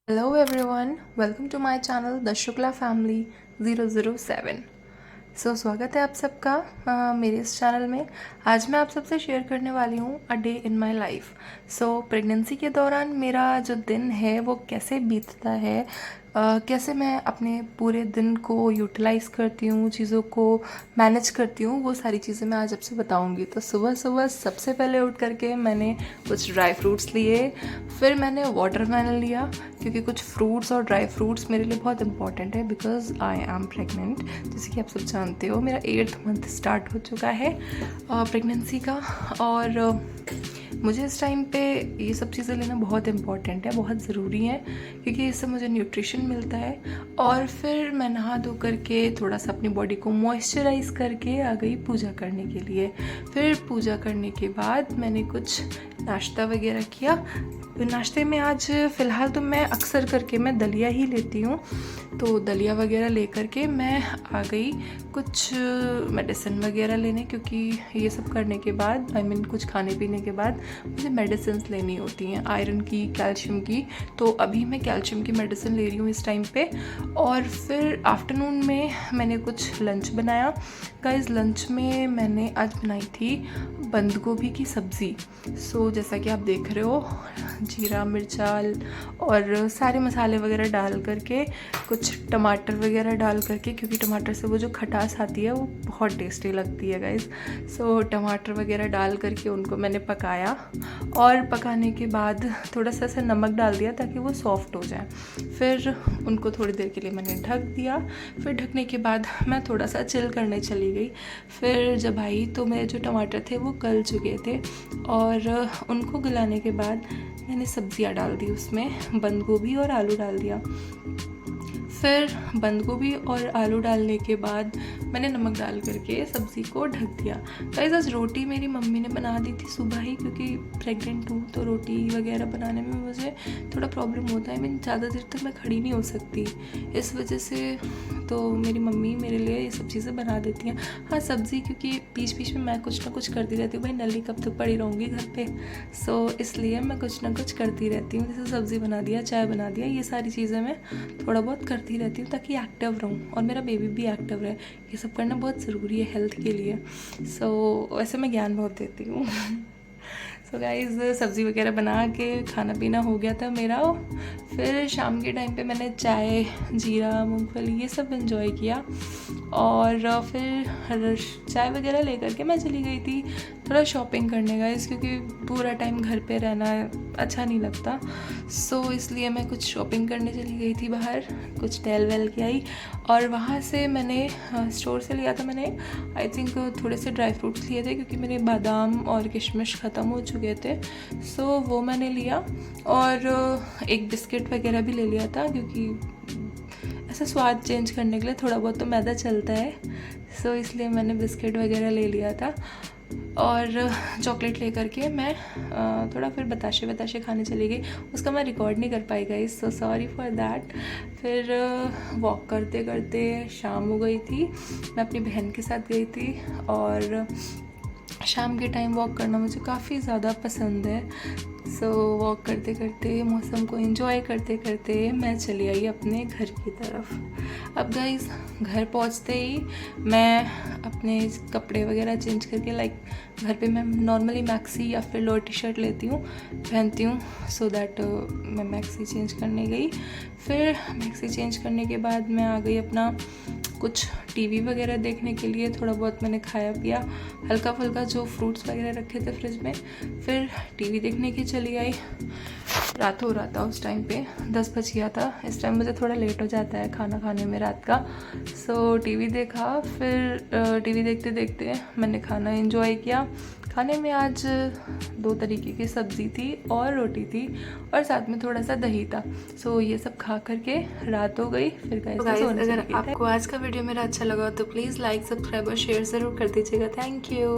Hello everyone, welcome to my channel The Shukla Family 007। स्वागत है आप सबका मेरे इस चैनल में। आज मैं आप सबसे शेयर करने वाली हूँ a day in my life. Pregnancy के दौरान मेरा जो दिन है वो कैसे बीतता है, कैसे मैं अपने पूरे दिन को यूटिलाइज़ करती हूँ, चीज़ों को मैनेज करती हूँ, वो सारी चीज़ें मैं आज आपसे बताऊँगी। तो सुबह सुबह सबसे पहले उठ करके मैंने कुछ ड्राई फ्रूट्स लिए, फिर मैंने वाटरमेलन लिया क्योंकि कुछ फ्रूट्स और ड्राई फ्रूट्स मेरे लिए बहुत इंपॉर्टेंट है बिकॉज आई एम प्रेग्नेंट। जैसे कि आप सब जानते हो मेरा 8th मंथ स्टार्ट हो चुका है प्रेगनेंसी का, और मुझे इस टाइम पे ये सब चीज़ें लेना बहुत इम्पॉर्टेंट है, बहुत ज़रूरी है क्योंकि इससे मुझे न्यूट्रिशन मिलता है। और फिर मैं नहा धो करके थोड़ा सा अपनी बॉडी को मॉइस्चराइज़ करके आ गई पूजा करने के लिए। फिर पूजा करने के बाद मैंने कुछ नाश्ता वगैरह किया। नाश्ते में आज फ़िलहाल तो मैं अक्सर करके मैं दलिया ही लेती हूँ, तो दलिया वगैरह ले करके मैं आ गई कुछ मेडिसिन वगैरह लेने, क्योंकि ये सब करने के बाद कुछ खाने पीने के बाद मुझे मेडिसिन लेनी होती हैं, आयरन की, कैल्शियम की। तो अभी मैं कैल्शियम की मेडिसिन ले रही हूँ इस टाइम पे। और फिर आफ्टरनून में मैंने कुछ लंच बनाया। गाइस, लंच में मैंने आज बनाई थी बंद गोभी की सब्ज़ी। जैसा कि आप देख रहे हो, जीरा मिर्चा और सारे मसाले वगैरह डाल करके, कुछ टमाटर वगैरह डाल करके, क्योंकि टमाटर से वो जो खटास आती है वो बहुत टेस्टी लगती है गाइस। टमाटर वगैरह डाल करके उनको मैंने पकाया, और पकाने के बाद थोड़ा सा ऐसा नमक डाल दिया ताकि वो सॉफ्ट हो जाए। फिर उनको थोड़ी देर के लिए मैंने ढक दिया। फिर ढकने के बाद मैं थोड़ा सा चिल करने चली गई। फिर जब आई तो मेरे जो टमाटर थे वो गल चुके थे, और उनको गलाने के बाद मैंने सब्जियां डाल दी, उसमें बंद गोभी और आलू डाल दिया। फिर बंद गोभी और आलू डालने के बाद मैंने नमक डाल करके सब्ज़ी को ढक दिया। गाइस, आज रोटी मेरी मम्मी ने बना दी थी सुबह ही, क्योंकि प्रेग्नेंट हूँ तो रोटी वगैरह बनाने में मुझे थोड़ा प्रॉब्लम होता है। ज़्यादा देर तक मैं खड़ी नहीं हो सकती, इस वजह से तो मेरी मम्मी मेरे लिए ये सब चीज़ें बना देती हैं। हाँ, सब्ज़ी क्योंकि बीच बीच में मैं कुछ ना कुछ करती रहती हूँ, भाई नली कब तक पड़ी रहूँगी घर पे। इसलिए मैं कुछ ना कुछ करती रहती हूँ, जैसे सब्ज़ी बना दिया, चाय बना दिया, ये सारी चीज़ें मैं थोड़ा बहुत करती रहती हूँ ताकि एक्टिव रहूँ और मेरा बेबी भी एक्टिव रहे। ये सब करना बहुत ज़रूरी है हेल्थ के लिए। वैसे मैं ज्ञान बहुत देती हूँ। गाइज़, सब्ज़ी वगैरह बना के खाना पीना हो गया था मेरा। फिर शाम के टाइम पे मैंने चाय, जीरा, मूंगफली ये सब एंजॉय किया, और फिर चाय वगैरह लेकर के मैं चली गई थी थोड़ा शॉपिंग करने गाइज़, क्योंकि पूरा टाइम घर पे रहना अच्छा नहीं लगता। इसलिए मैं कुछ शॉपिंग करने चली गई थी बाहर, कुछ टहल वहल के आई। और वहाँ से मैंने स्टोर से लिया था, मैंने आई थिंक थोड़े से ड्राई फ्रूट्स लिए थे क्योंकि मेरे बादाम और किशमिश ख़त्म हो चुके थे। वो मैंने लिया, और एक बिस्किट वगैरह भी ले लिया था, क्योंकि ऐसा स्वाद चेंज करने के लिए थोड़ा बहुत तो मैदा चलता है। इसलिए मैंने बिस्किट वगैरह ले लिया था, और चॉकलेट लेकर के मैं थोड़ा फिर बताशे खाने चली गई। उसका मैं रिकॉर्ड नहीं कर पाई गई, सॉरी फॉर दैट। फिर वॉक करते करते शाम हो गई थी। मैं अपनी बहन के साथ गई थी, और शाम के टाइम वॉक करना मुझे काफ़ी ज़्यादा पसंद है। वॉक करते करते, मौसम को एंजॉय करते करते मैं चली आई अपने घर की तरफ। अब गाइस, घर पहुंचते ही मैं अपने कपड़े वगैरह चेंज करके, घर पे मैं नॉर्मली मैक्सी या फिर लोअर टी शर्ट लेती हूँ, पहनती हूँ, सो दैट मैं मैक्सी चेंज करने गई। फिर मैक्सी चेंज करने के बाद मैं आ गई अपना कुछ टीवी वगैरह देखने के लिए। थोड़ा बहुत मैंने खाया पिया, हल्का फुल्का जो फ्रूट्स वगैरह रखे थे फ्रिज में। फिर टीवी देखने की चली आई। रात हो रहा था उस टाइम पे, 10 बज गया था। इस टाइम मुझे थोड़ा लेट हो जाता है खाना खाने में रात का। टीवी देखा। फिर टीवी देखते देखते मैंने खाना एंजॉय किया। खाने में आज 2 तरीके की सब्ज़ी थी और रोटी थी, और साथ में थोड़ा सा दही था। ये सब खा करके रात हो गई। फिर गाइस, अगर आपको आज का वीडियो मेरा अच्छा लगा तो प्लीज़ लाइक, सब्सक्राइब और शेयर ज़रूर कर दीजिएगा। Thank you.